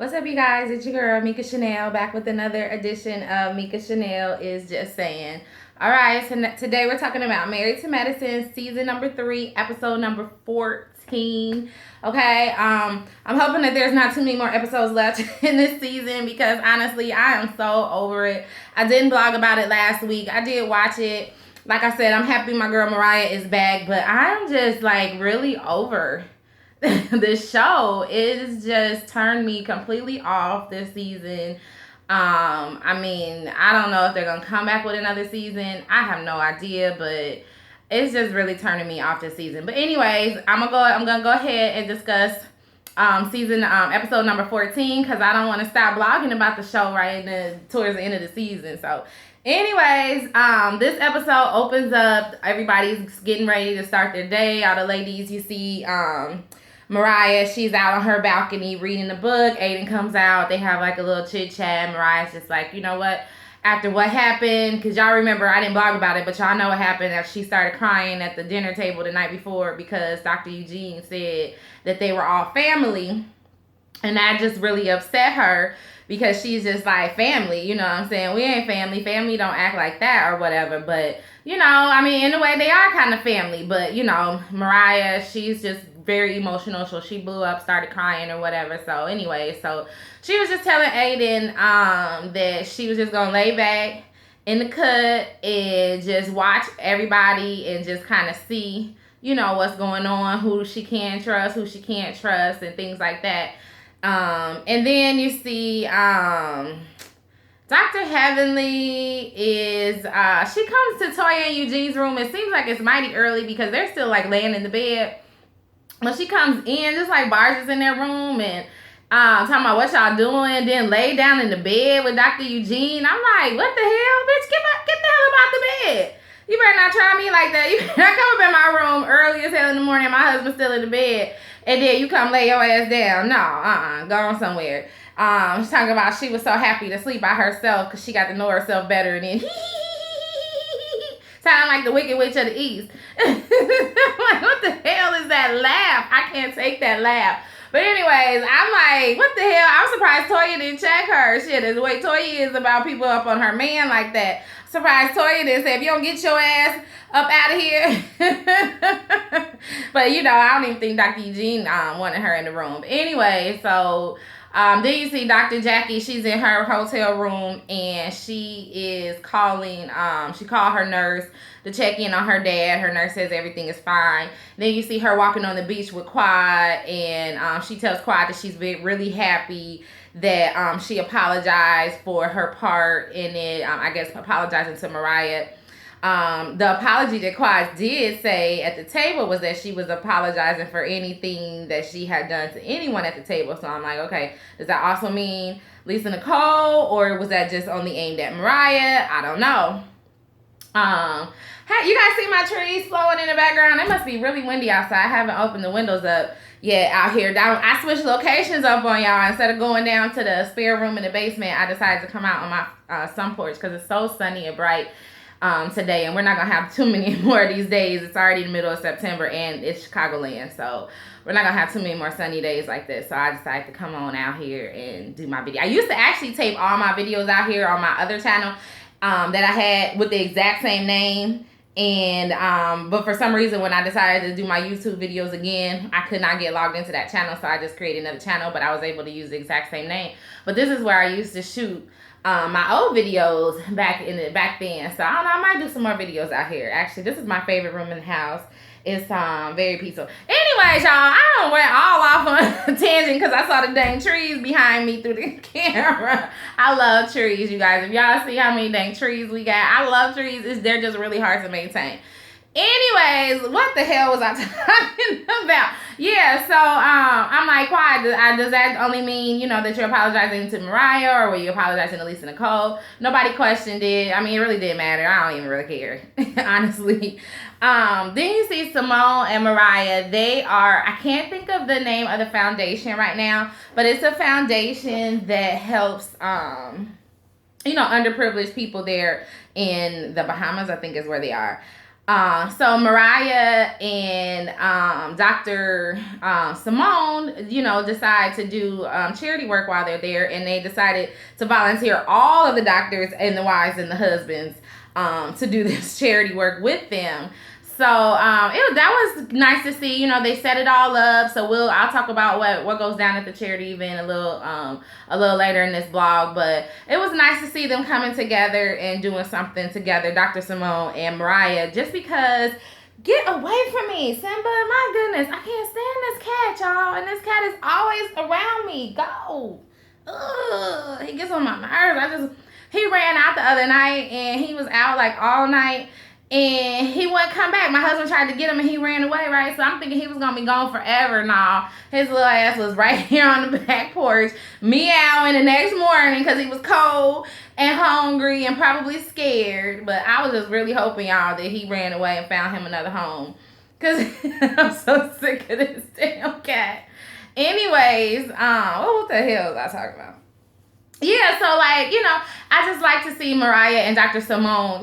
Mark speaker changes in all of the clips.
Speaker 1: What's up, you guys? It's your girl, Mika Chanel, back with another edition of Mika Chanel is Just Saying. All right, so today we're talking about Married to Medicine, season number 3, episode number 14. Okay, I'm hoping that there's not too many more episodes left in this season because honestly, I am so over it. I didn't blog about it last week. I did watch it. Like I said, I'm happy my girl Mariah is back, but I'm just like really over this show. Is just turned me completely off this season. I mean, I don't know if they're gonna come back with another season. I have no idea, but it's just really turning me off this season. But anyways, I'm gonna go ahead and discuss season episode number 14 because I don't want to stop blogging about the show towards the end of the season. So anyways, this episode opens up, everybody's getting ready to start their day. All the ladies, you see Mariah, she's out on her balcony reading the book. Aiden comes out. They have like a little chit chat. Mariah's just like, you know what? After what happened, because y'all remember, I didn't blog about it, but y'all know what happened after she started crying at the dinner table the night before because Dr. Eugene said that they were all family. And that just really upset her because she's just like, family, you know what I'm saying? We ain't family. Family don't act like that or whatever. But, you know, I mean, in a way, they are kind of family. But, you know, Mariah, she's just very emotional. So she blew up, started crying or whatever. So anyway, so she was just telling Aiden that she was just going to lay back in the cut and just watch everybody and just kind of see, you know, what's going on, who she can trust, who she can't trust, and things like that. And then you see Dr. Heavenly is she comes to Toya and Eugene's room. It seems like it's mighty early because they're still like laying in the bed. But she comes in, just like barges in their room and talking about what y'all doing, then lay down in the bed with Dr. Eugene. I'm like, what the hell, bitch? Get the hell about the bed. You better not try me like that. You better not come up in my room early as hell in the morning. My husband's still in the bed. And then you come lay your ass down. No, go on somewhere. She's talking about she was so happy to sleep by herself because she got to know herself better. And then sound like the Wicked Witch of the East. Like, what the hell is that laugh? I can't take that laugh. But anyways, I'm like, what the hell? I'm surprised Toya didn't check her. Shit, is the way Toya is about people up on her man like that. Surprised Toya didn't say, if you don't get your ass up out of here. But, you know, I don't even think Dr. Eugene wanted her in the room. But anyway, so then you see Dr. Jackie. She's in her hotel room and she is calling. She called her nurse to check in on her dad. Her nurse says everything is fine. Then you see her walking on the beach with Quad, and she tells Quad that she's been really happy that she apologized for her part in it. I guess apologizing to Mariah. The apology that Quad did say at the table was that she was apologizing for anything that she had done to anyone at the table. So I'm like, okay, does that also mean Lisa Nicole, or was that just only aimed at Mariah? I don't know. Hey, you guys see my trees flowing in the background? It must be really windy outside. I haven't opened the windows up yet out here. I switched locations up on y'all. Instead of going down to the spare room in the basement, I decided to come out on my sun porch because it's so sunny and bright today, and we're not gonna have too many more of these days. It's already the middle of September and it's Chicagoland, so we're not gonna have too many more sunny days like this. So I decided to come on out here and do my video. I used to actually tape all my videos out here on my other channel that I had with the exact same name, and but for some reason when I decided to do my YouTube videos again, I could not get logged into that channel, so I just created another channel, but I was able to use the exact same name. But this is where I used to shoot my old videos back then. So I don't know, I might do some more videos out here. Actually, this is my favorite room in the house. It's very peaceful. Anyways, y'all, I went all off on a tangent because I saw the dang trees behind me through the camera. I love trees, you guys. If y'all see how many dang trees we got, I love trees. They're just really hard to maintain. Anyways, what the hell was I talking about? Yeah, so I'm like, why? Does that only mean, you know, that you're apologizing to Mariah, or were you apologizing to Lisa Nicole? Nobody questioned it. I mean, it really didn't matter. I don't even really care, honestly. Then you see Simone and Mariah. They are, I can't think of the name of the foundation right now, but it's a foundation that helps, you know, underprivileged people there in the Bahamas, I think is where they are. So Mariah and Dr. Simone, decide to do charity work while they're there, and they decided to volunteer all of the doctors and the wives and the husbands to do this charity work with them. So that was nice to see. They set it all up. So I'll talk about what goes down at the charity event a little later in this blog. But it was nice to see them coming together and doing something together, Dr. Simone and Mariah, just because. Get away from me, Simba. My goodness, I can't stand this cat, y'all. And this cat is always around me. Go. Ugh, he gets on my nerves. He ran out the other night, and he was out like all night. And he wouldn't come back. My husband tried to get him and he ran away, right? So I'm thinking he was going to be gone forever. Now, his little ass was right here on the back porch, meowing the next morning because he was cold and hungry and probably scared. But I was just really hoping, y'all, that he ran away and found him another home. Because I'm so sick of this damn cat. Anyways, what the hell was I talking about? Yeah, so I just like to see Mariah and Dr. Simone,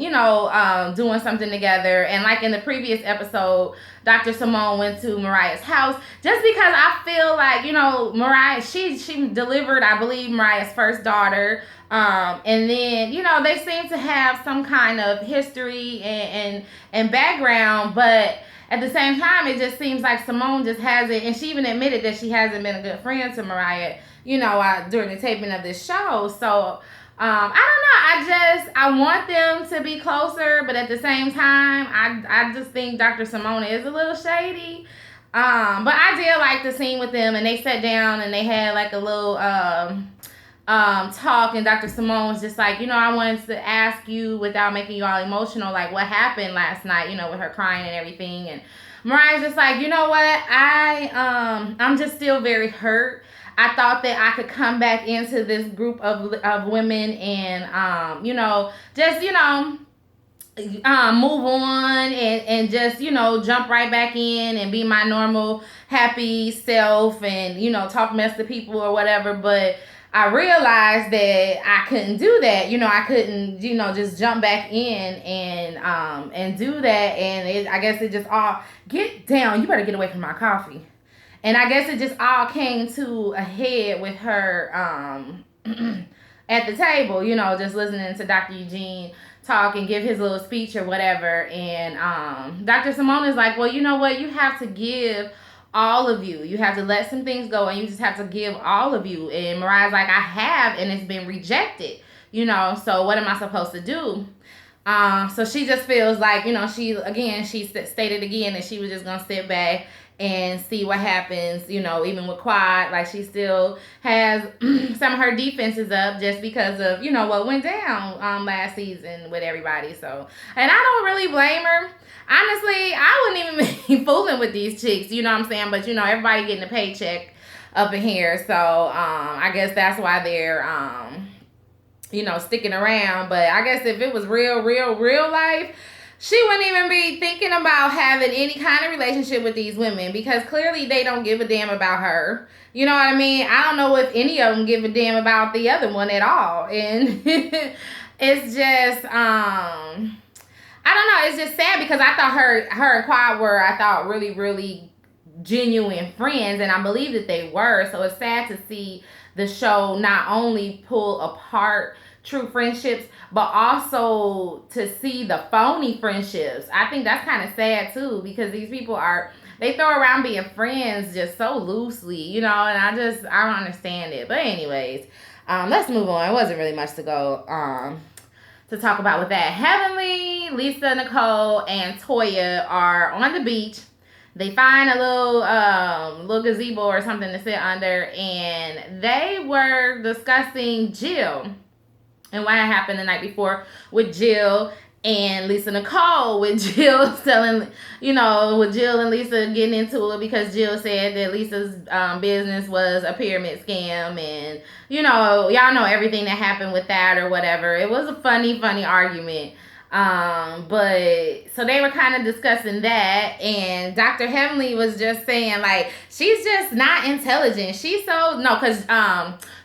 Speaker 1: doing something together. And like in the previous episode, Dr. Simone went to Mariah's house just because I feel like, Mariah, she delivered, I believe, Mariah's first daughter. And then, they seem to have some kind of history and background, but at the same time, it just seems like Simone just hasn't, and she even admitted that she hasn't been a good friend to Mariah, during the taping of this show. So, I don't know. I want them to be closer, but at the same time, I just think Dr. Simone is a little shady. But I did like the scene with them, and they sat down and they had like a little talk, and Dr. Simone was just like, I wanted to ask you without making you all emotional, like what happened last night, with her crying and everything. And Mariah's just like, you know what, I'm just still very hurt. I thought that I could come back into this group of women and, move on and just, jump right back in and be my normal happy self and, talk mess to people or whatever. But I realized that I couldn't do that. I couldn't, just jump back in and do that. And I guess it just all, get down. You better get away from my coffee. And I guess it just all came to a head with her at the table, just listening to Dr. Eugene talk and give his little speech or whatever. And Dr. Simone is like, well, you know what? You have to give all of you. You have to let some things go and you just have to give all of you. And Mariah's like, I have, and it's been rejected, so what am I supposed to do? So she just feels like, she stated again that she was just going to sit back and see what happens, even with Quad. Like, she still has some of her defenses up just because of, what went down last season with everybody. So, and I don't really blame her. Honestly, I wouldn't even be fooling with these chicks, you know what I'm saying? But, everybody getting a paycheck up in here. So, I guess that's why they're, sticking around. But I guess if it was real life, she wouldn't even be thinking about having any kind of relationship with these women because clearly they don't give a damn about her. You know what I mean? I don't know if any of them give a damn about the other one at all. And it's just, I don't know. It's just sad because I thought her and Quad were, really, really genuine friends. And I believe that they were. So it's sad to see the show not only pull apart true friendships, but also to see the phony friendships. I think that's kind of sad too, because these people they throw around being friends just so loosely, and I don't understand it. But anyways, let's move on. It wasn't really much to go to talk about with that. Heavenly, Lisa, Nicole, and Toya are on the beach. They find a little gazebo or something to sit under, and they were discussing Jill and what had happened the night before with Jill and Lisa Nicole, with Jill selling, with Jill and Lisa getting into it because Jill said that Lisa's business was a pyramid scam, and y'all know everything that happened with that or whatever. It was a funny argument. But so they were kind of discussing that, and Dr. Heavenly was just saying like she's just not intelligent. She's so no, because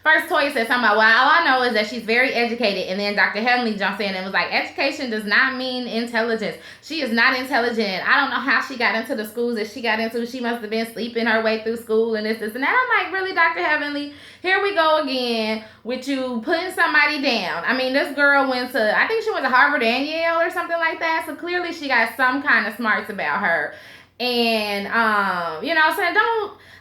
Speaker 1: first Toya said something about well, all I know is that she's very educated, and then Dr. Heavenly jumps in and was like, education does not mean intelligence. She is not intelligent. I don't know how she got into the schools that she got into. She must have been sleeping her way through school and this and that. I'm like, really, Dr. Heavenly? Here we go again with you putting somebody down. I mean, this girl went to, I think she went to Harvard and Yale or something like that. So clearly she got some kind of smarts about her. And, you know, saying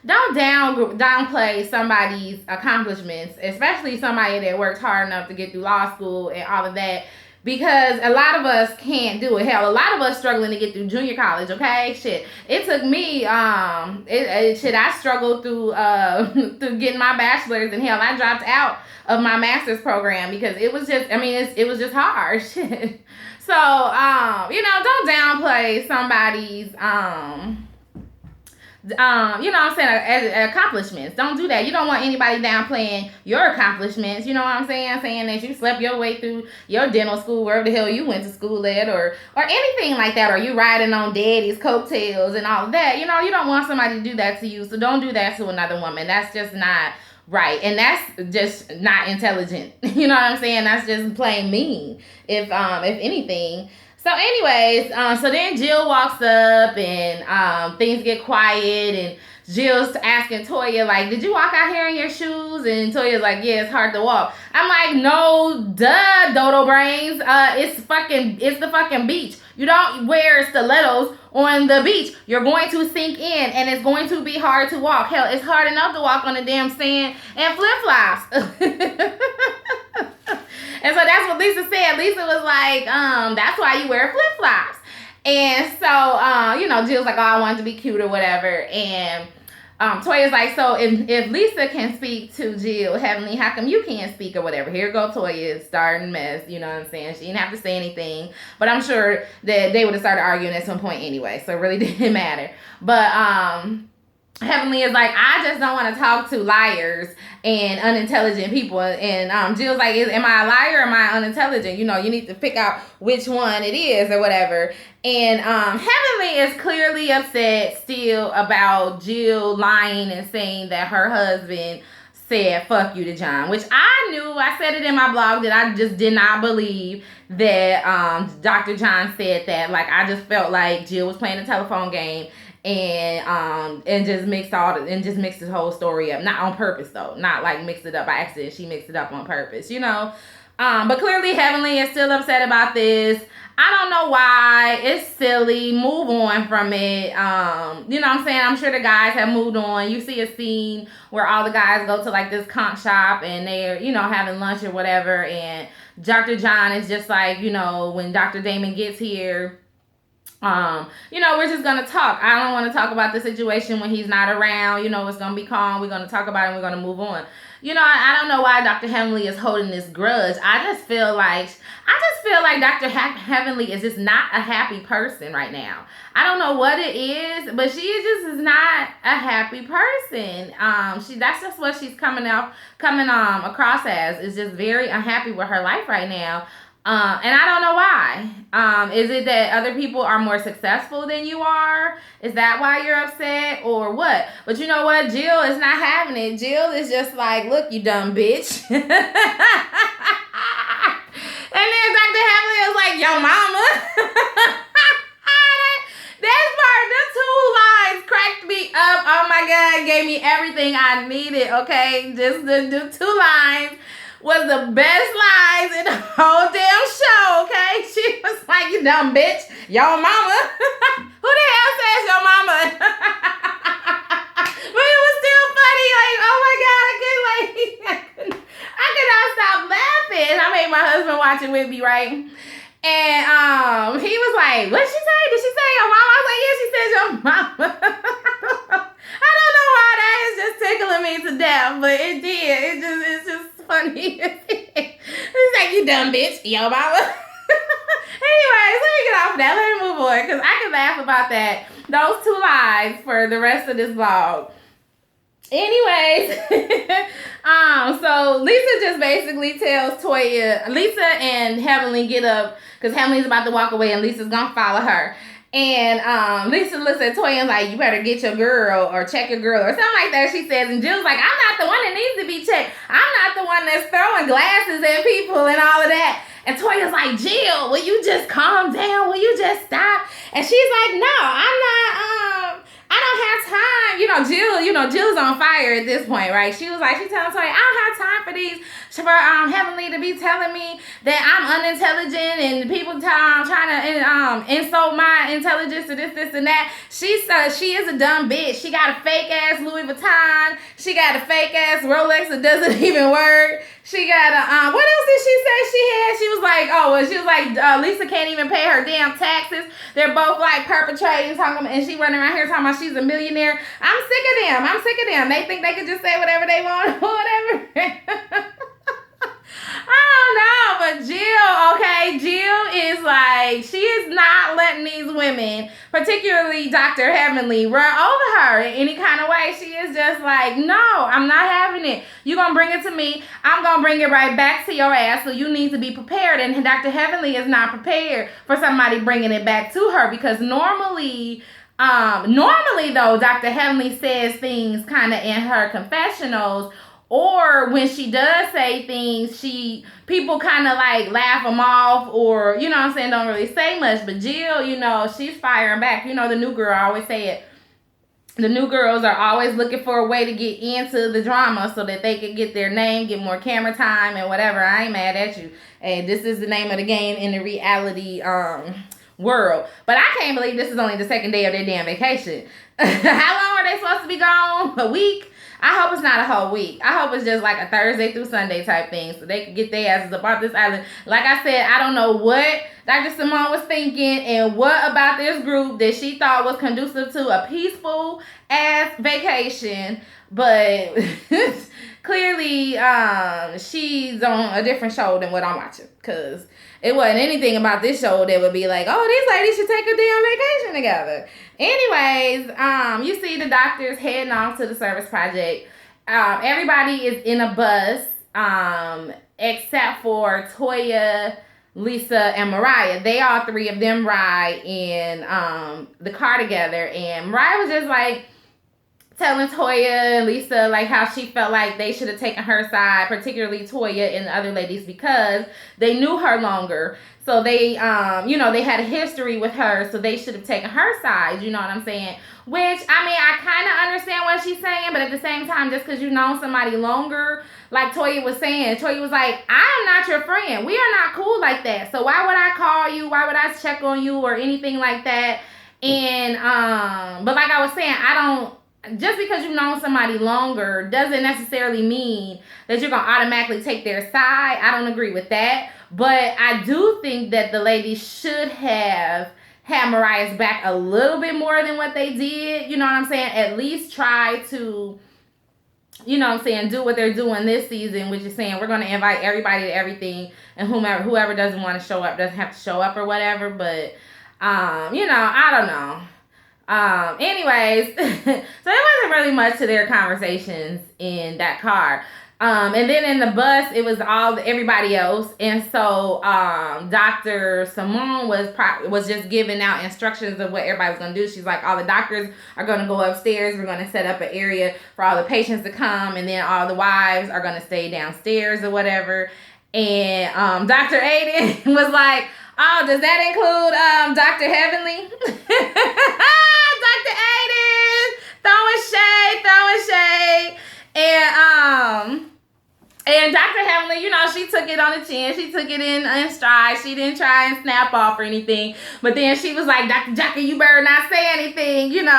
Speaker 1: don't downplay somebody's accomplishments, especially somebody that worked hard enough to get through law school and all of that. Because a lot of us can't do it. Hell, a lot of us struggling to get through junior college, okay? Shit. It took me, I struggled through through getting my bachelor's, and hell, I dropped out of my master's program because it was just, I mean, it was just hard. Shit. So, you know, don't downplay somebody's, you know what I'm saying, accomplishments. Don't do that. You don't want anybody downplaying your accomplishments. You know what I'm saying? Saying that you slept your way through your dental school, wherever the hell you went to school at, or anything like that, or you riding on daddy's coattails and all of that. You know, you don't want somebody to do that to you, so don't do that to another woman. That's just not right, and that's just not intelligent. You know what I'm saying? That's just plain mean, if anything. So anyways, so then Jill walks up and things get quiet, and Jill's asking Toya, like, did you walk out here in your shoes? And Toya's like, yeah, it's hard to walk. I'm like, no, duh, dodo brains. It's the fucking beach. You don't wear stilettos on the beach. You're going to sink in, and it's going to be hard to walk. Hell, it's hard enough to walk on the damn sand and flip-flops. And so that's what Lisa said. Lisa was like, that's why you wear flip-flops. And so, you know, Jill's like, oh, I wanted to be cute or whatever. And Toya's like, so if Lisa can speak to Jill Heavenly, how come you can't speak or whatever? Here go Toya starting mess, you know what I'm saying? She didn't have to say anything. But I'm sure that they would have started arguing at some point anyway. So it really didn't matter. But Heavenly is like, I just don't want to talk to liars and unintelligent people. And Jill's like, am I a liar or am I unintelligent? You know, you need to pick out which one it is or whatever. And Heavenly is clearly upset still about Jill lying and saying that her husband said fuck you to John, which I said it in my blog that I just did not believe that Dr. John said that. Like, I just felt like Jill was playing a telephone game and just mixed the whole story up. Not on purpose though. Not like mixed it up by accident. She mixed it up on purpose, you know. But clearly Heavenly is still upset about this. I don't know why. It's silly. Move on from it. You know what I'm saying? I'm sure the guys have moved on. You see a scene where all the guys go to like this conch shop and they're, you know, having lunch or whatever, and Dr. John is just like, you know, when Dr. Damon gets here, you know, we're just gonna talk. I don't want to talk about the situation when he's not around. You know, it's gonna be calm. We're gonna talk about it and we're gonna move on. You know, I don't know why Dr. Heavenly is holding this grudge. I just feel like Dr. Heavenly is just not a happy person right now. I don't know what it is, but she is not a happy person. That's just what she's coming across as, is just very unhappy with her life right now. And I don't know why. Is it that other people are more successful than you are? Is that why you're upset or what? But you know what? Jill is not having it. Jill is just like, look, you dumb bitch. And then Dr. Heavenly was like, yo, mama. That part, the 2 lines cracked me up. Oh my God, gave me everything I needed, okay? Just the 2 lines was the best lines in the whole damn show, okay? She was like, you dumb bitch, yo mama. Who the hell says yo mama? But it was still funny, like, oh my God, I could not stop laughing. I made my husband watch it with me, right? And he was like, what'd she say? Did she say your mama? I was like, yeah, she said your mama. I don't know why that is just tickling me to death, but it did. It's just funny. It's like, you dumb bitch, yo mama. Anyways, let me get off that. Let me move on, because I can laugh about those 2 lies for the rest of this vlog. Anyways, so Lisa just basically tells Toya, Lisa and Heavenly get up because Heavenly's about to walk away and Lisa's gonna follow her. And Lisa looks at Toya and like, you better get your girl or check your girl or something like that, she says. And Jill's like, I'm not the one that needs to be checked. I'm not the one that's throwing glasses at people and all of that. And Toya's like, Jill, will you just calm down? Will you just stop? And she's like, no, I'm not, I don't have time. Jill's on fire at this point, right? She was like, she telling Toya, I don't have time for these, for Heavenly to be telling me that I'm unintelligent and people trying to insult my intelligence to this and that. She says she is a dumb bitch. She got a fake ass Louis Vuitton. She got a fake ass Rolex that doesn't even work. She got a, what else did she say she had? She was like, Lisa can't even pay her damn taxes. They're both like perpetrating, and she running around here talking about she's a millionaire. I'm sick of them. They think they can just say whatever they want or whatever. I don't know, but Jill is like, she is not letting these women, particularly Dr. Heavenly, run over her in any kind of way. She is just like, no, I'm not having it. You're going to bring it to me. I'm going to bring it right back to your ass, so you need to be prepared. And Dr. Heavenly is not prepared for somebody bringing it back to her because normally though, Dr. Heavenly says things kind of in her confessionals, or when she does say things, people kind of like laugh them off, or, you know what I'm saying, don't really say much. But Jill, she's firing back. The new girl, I always say it. The new girls are always looking for a way to get into the drama so that they can get their name, get more camera time and whatever. I ain't mad at you. And this is the name of the game in the reality world. But I can't believe this is only the second day of their damn vacation. How long are they supposed to be gone? A week? I hope it's not a whole week. I hope it's just like a Thursday through Sunday type thing so they can get their asses up off this island. Like I said, I don't know what Dr. Simone was thinking and what about this group that she thought was conducive to a peaceful ass vacation. But clearly she's on a different show than what I'm watching, because it wasn't anything about this show that would be like, oh, these ladies should take a damn vacation together. Anyways, you see the doctors heading off to the service project. Everybody is in a bus, except for Toya, Lisa, and Mariah. They all three of them ride in the car together. And Mariah was just like telling Toya and Lisa like how she felt like they should have taken her side, particularly Toya and the other ladies, because they knew her longer. So they, they had a history with her, so they should have taken her side, you know what I'm saying? Which, I mean, I kind of understand what she's saying, but at the same time, just because you've known somebody longer, like Toya was saying, Toya was like, I am not your friend. We are not cool like that. So why would I call you? Why would I check on you or anything like that? And, but like I was saying, just because you've known somebody longer doesn't necessarily mean that you're going to automatically take their side. I don't agree with that. But I do think that the ladies should have had Mariah's back a little bit more than what they did. You know what I'm saying? At least try to, you know what I'm saying, do what they're doing this season, which is saying we're going to invite everybody to everything, and whoever doesn't want to show up doesn't have to show up or whatever. But, I don't know. Anyways, so there wasn't really much to their conversations in that car. And then in the bus, it was everybody else. And so, Dr. Simone was just giving out instructions of what everybody was going to do. She's like, all the doctors are going to go upstairs. We're going to set up an area for all the patients to come. And then all the wives are going to stay downstairs or whatever. And, Dr. Aiden was like, oh, does that include, Dr. Heavenly? Dr. Aiden throwing shade. And Dr. Heavenly, she took it on the chin. She took it in stride. She didn't try and snap off or anything. But then she was like, Dr. Jackie, you better not say anything, And,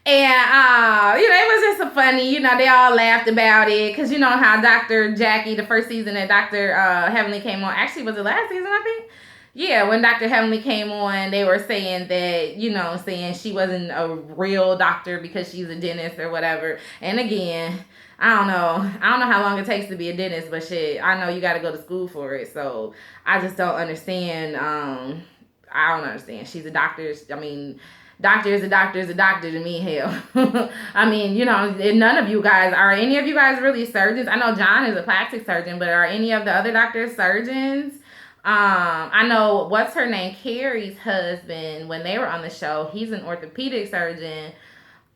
Speaker 1: it was just so funny. They all laughed about it. Because you know how Dr. Jackie, the first season that Dr. Heavenly came on, actually was the last season, I think. Yeah, when Dr. Heavenly came on, they were saying that, saying she wasn't a real doctor because she's a dentist or whatever. And again, I don't know how long it takes to be a dentist, but shit, I know you got to go to school for it. So I just don't understand. I don't understand. She's a doctor. I mean, doctor is a doctor is a doctor to me. Hell, I mean, you know, none of you guys are any of you guys really surgeons. I know John is a plastic surgeon, but are any of the other doctors surgeons? I know what's her name, Carrie's husband. When they were on the show, he's an orthopedic surgeon.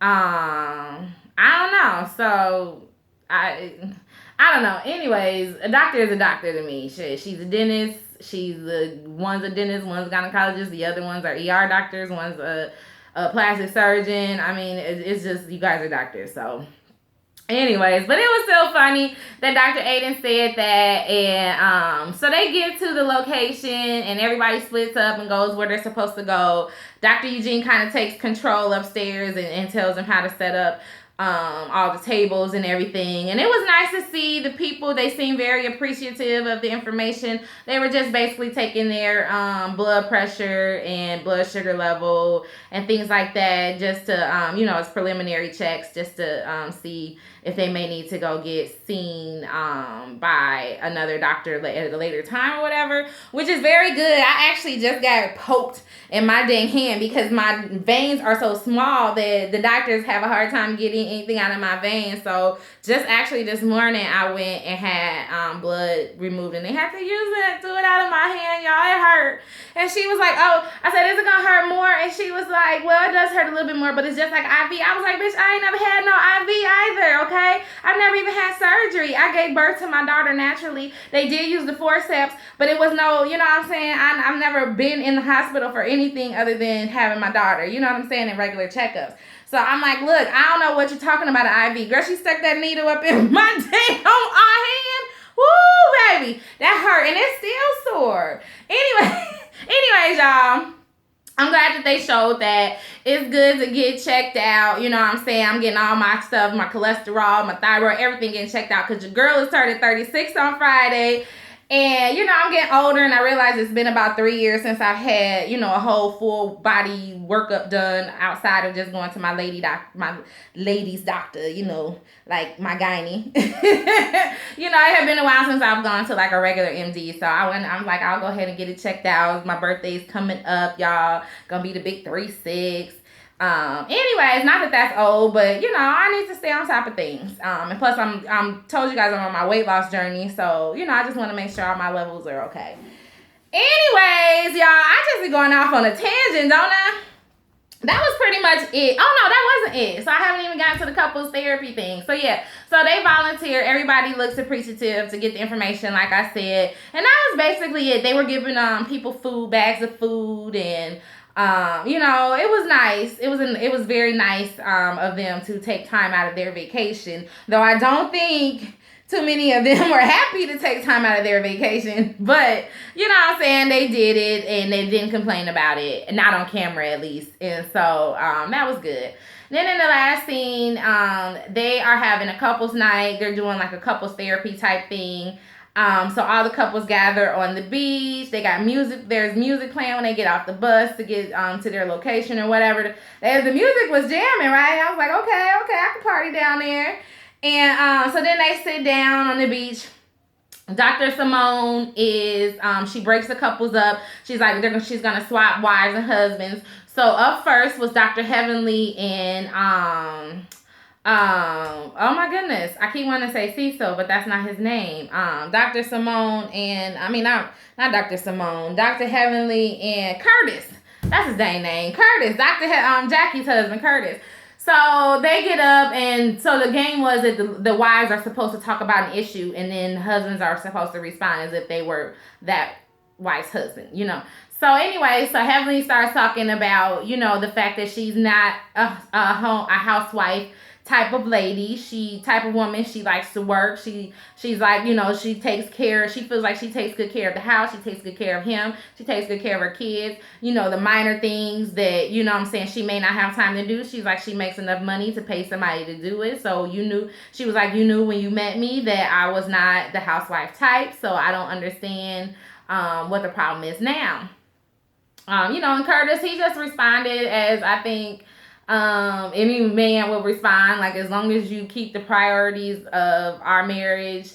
Speaker 1: I don't know. So I don't know. Anyways, a doctor is a doctor to me. She's a dentist. One's a dentist, one's a gynecologist, the other ones are ER doctors, one's a plastic surgeon. I mean, it's just, you guys are doctors. So anyways, but it was still funny that Dr. Aiden said that. And so they get to the location and everybody splits up and goes where they're supposed to go. Dr. Eugene kind of takes control upstairs and tells them how to set up all the tables and everything. And it was nice to see the people. They seemed very appreciative of the information. They were just basically taking their blood pressure and blood sugar level and things like that, just to you know, as preliminary checks, just to see if they may need to go get seen by another doctor at a later time or whatever, which is very good. I actually just got poked in my dang hand because my veins are so small that the doctors have a hard time getting anything out of my veins. So just actually this morning I went and had blood removed, and they had to do it out of my hand, y'all. It hurt. And she was like, oh, I said, is it gonna hurt more? And she was like, well, it does hurt a little bit more, but it's just like IV. I was like, bitch, I ain't never had no IV either, okay? I've never even had surgery. I gave birth to my daughter naturally. They did use the forceps, but it was no, you know what I'm saying? I've never been in the hospital for anything other than having my daughter, you know what I'm saying, in regular checkups. So I'm like, look, I don't know what you're talking about, an IV. Girl, she stuck that needle up in my damn hand. Woo, baby. That hurt, and it's still sore. Anyways, y'all, I'm glad that they showed that it's good to get checked out. You know what I'm saying? I'm getting all my stuff, my cholesterol, my thyroid, everything getting checked out, because your girl is turning 36 on Friday. And, you know, I'm getting older, and I realize it's been about 3 years since I've had, you know, a whole full body workup done outside of just going to my lady's doctor, you know, like my gynae. You know, it had been a while since I've gone to like a regular MD. So I'm like, I'll go ahead and get it checked out. My birthday's coming up, y'all. Gonna be the big 3-6. Anyways, not that that's old, but you know, I need to stay on top of things. And plus I'm told you guys I'm on my weight loss journey, so you know, I just want to make sure all my levels are okay. Anyways, y'all, I just be going off on a tangent, don't I? That was pretty much it. Oh no, that wasn't it. So I haven't even gotten to the couples therapy thing. So yeah, so they volunteer. Everybody looks appreciative to get the information, like I said, and that was basically it. They were giving people food, bags of food, and you know, it was nice. It was very nice of them to take time out of their vacation. Though I don't think too many of them were happy to take time out of their vacation. But, you know what I'm saying, they did it and they didn't complain about it. Not on camera, at least. And so that was good. Then in the last scene, they are having a couples night. They're doing like a couples therapy type thing. So all the couples gather on the beach. They got music. There's music playing when they get off the bus to get to their location or whatever. The music was jamming, right? I was like, okay, I can party down there. And so then they sit down on the beach. Dr. Simone is, she breaks the couples up. She's like, she's going to swap wives and husbands. So up first was Dr. Heavenly and, oh my goodness, I keep wanting to say Cecil, but that's not his name. Dr. Simone and, not Dr. Simone, Dr. Heavenly and Curtis. That's his dang name, Curtis. Jackie's husband, Curtis. So they get up, and so the game was that the wives are supposed to talk about an issue, and then husbands are supposed to respond as if they were that wife's husband, you know. So anyway, so Heavenly starts talking about, you know, the fact that she's not a housewife type of lady, type of woman. She likes to work. She's like, you know, she feels like she takes good care of the house. She takes good care of him. She takes good care of her kids. You know, the minor things that, you know what I'm saying, she may not have time to do. She's like, she makes enough money to pay somebody to do it. So she was like, you knew when you met me that I was not the housewife type. So I don't understand what the problem is now. You know, and Curtis, he just responded as I think any man will respond, like, as long as you keep the priorities of our marriage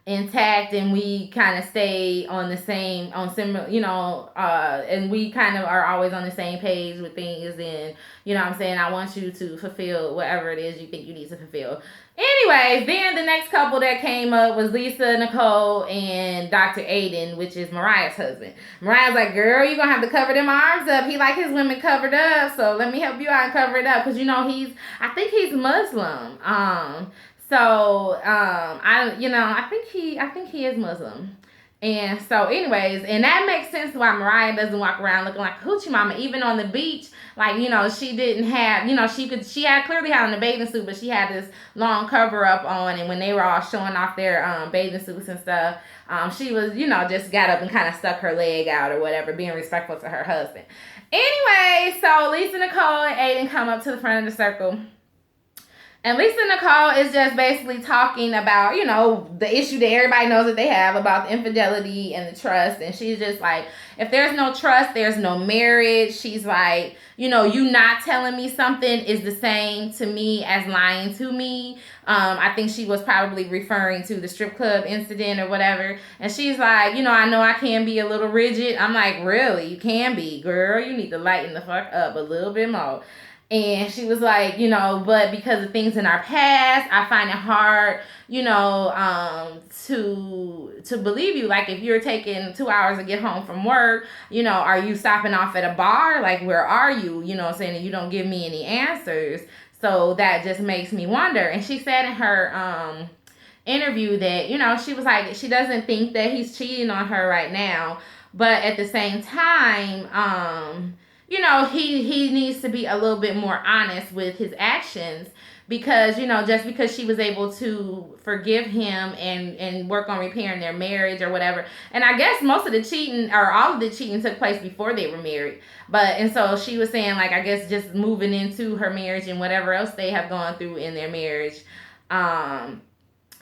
Speaker 1: intact, and we kind of stay on the same, on similar, and we kind of are always on the same page with things. And you know what I'm saying, I want you to fulfill whatever it is you think you need to fulfill. Anyways, then the next couple that came up was Lisa Nicole and Dr. Aiden, which is Mariah's husband. Mariah's like, girl, you're gonna have to cover them arms up. He like his women covered up, so let me help you out and cover it up, because I think he's Muslim. I think he is Muslim. And so, anyways, and that makes sense why Mariah doesn't walk around looking like a hoochie mama, even on the beach. Like, she didn't have, she had clearly had on a bathing suit, but she had this long cover up on. And when they were all showing off their bathing suits and stuff, she was, just got up and kind of stuck her leg out or whatever, being respectful to her husband. Anyway, so Lisa Nicole and Aiden come up to the front of the circle. And Lisa Nicole is just basically talking about, the issue that everybody knows that they have about the infidelity and the trust. And she's just like, if there's no trust, there's no marriage. She's like, you not telling me something is the same to me as lying to me. I think she was probably referring to the strip club incident or whatever. And she's like, I know I can be a little rigid. I'm like, really? You can be, girl. You need to lighten the fuck up a little bit more. And she was like, but because of things in our past, I find it hard, to believe you. Like, if you're taking 2 hours to get home from work, are you stopping off at a bar? Like, where are you? Saying that you don't give me any answers. So that just makes me wonder. And she said in her interview that, she was like, she doesn't think that he's cheating on her right now. But at the same time, he needs to be a little bit more honest with his actions, because, just because she was able to forgive him and work on repairing their marriage or whatever. And I guess most of the cheating, or all of the cheating, took place before they were married. And so she was saying, like, I guess just moving into her marriage and whatever else they have gone through in their marriage,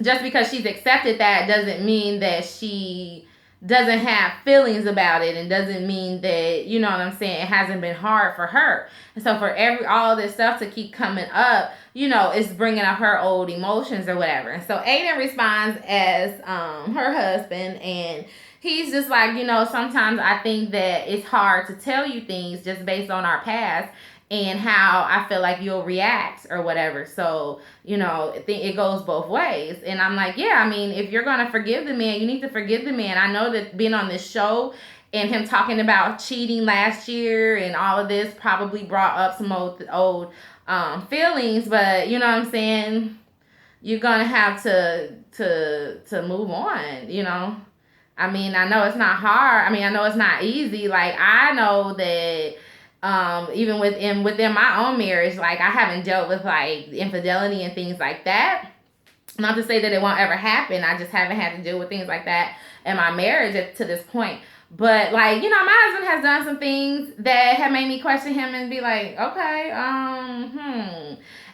Speaker 1: just because she's accepted that doesn't mean that she doesn't have feelings about it, and doesn't mean that, you know what I'm saying, it hasn't been hard for her. And so for all this stuff to keep coming up, it's bringing up her old emotions or whatever. And so Aiden responds as her husband, and he's just like, sometimes I think that it's hard to tell you things just based on our past and how I feel like you'll react or whatever. So, it goes both ways. And I'm like, yeah, I mean, if you're going to forgive the man, you need to forgive the man. I know that being on this show and him talking about cheating last year and all of this probably brought up some old feelings, but you know what I'm saying? You're going to have to move on, I mean, I know it's not hard. I mean, I know it's not easy. Like, I know that even within my own marriage, like, I haven't dealt with like infidelity and things like that. Not to say that it won't ever happen. I just haven't had to deal with things like that in my marriage to this point. But like, my husband has done some things that have made me question him and be like, okay,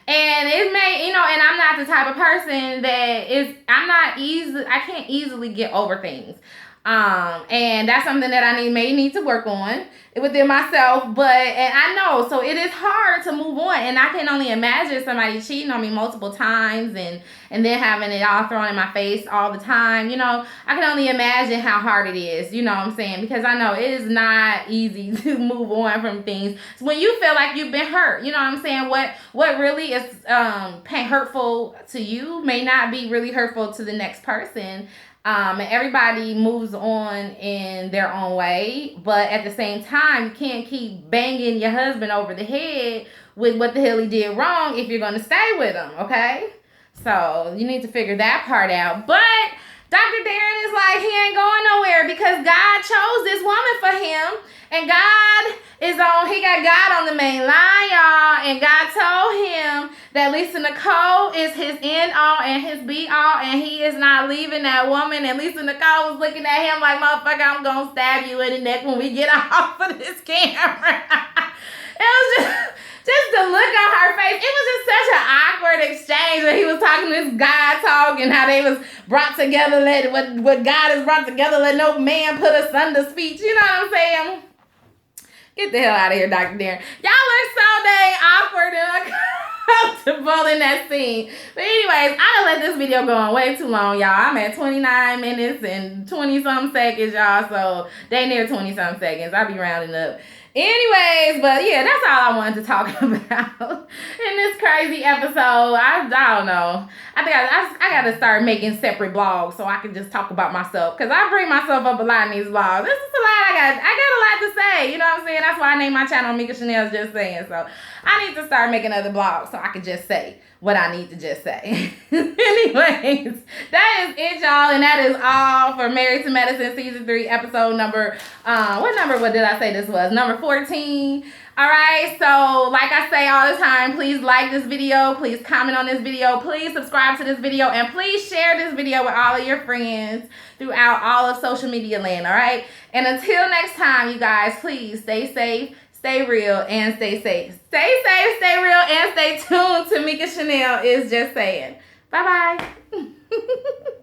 Speaker 1: And it may, and I'm not the type of person I can't easily get over things. And that's something that I may need to work on within myself, and I know, so it is hard to move on, and I can only imagine somebody cheating on me multiple times and then having it all thrown in my face all the time. I can only imagine how hard it is, what I'm saying, because I know it is not easy to move on from things when you feel like you've been hurt. What I'm saying, what really is hurtful to you may not be really hurtful to the next person. And everybody moves on in their own way, but at the same time, you can't keep banging your husband over the head with what the hell he did wrong if you're going to stay with him, okay? So you need to figure that part out. But Dr. Darren is like, he ain't going nowhere because God chose this woman for him, and he got God on the main line, y'all, and God told him that Lisa Nicole is his end all and his be all, and he is not leaving that woman. And Lisa Nicole was looking at him like, motherfucker, I'm gonna stab you in the neck when we get off of this camera. It was just the look on her face. It was just such an awkward exchange when he was talking this God talk and how they was brought together, what God has brought together, let no man put asunder speech. You know what I'm saying? Get the hell out of here, Dr. Darren. Y'all look so dang awkward. And comfortable in that scene. But anyways, I done let this video go on way too long, y'all. I'm at 29 minutes and 20-something seconds, y'all. So they near 20-something seconds. I be rounding up. Anyways, but yeah, that's all I wanted to talk about in this crazy episode. I don't know. I think I got to start making separate blogs so I can just talk about myself, because I bring myself up a lot in these blogs. This is a lot. I got a lot to say. You know what I'm saying? That's why I named my channel Mika Chanel's Just Saying. So I need to start making other blogs so I can just say what I need to just say. Anyways, that is it, y'all, and that is all for Married to Medicine season 3 episode number. What did I say this was? Number 14. All right, so like I say all the time, please like this video, please comment on this video, please subscribe to this video, and please share this video with all of your friends throughout all of social media land. All right, and until next time, you guys, please stay safe, stay real, and stay safe. Stay safe, stay real, and stay tuned to Mika Chanel Is Just Saying. Bye-bye.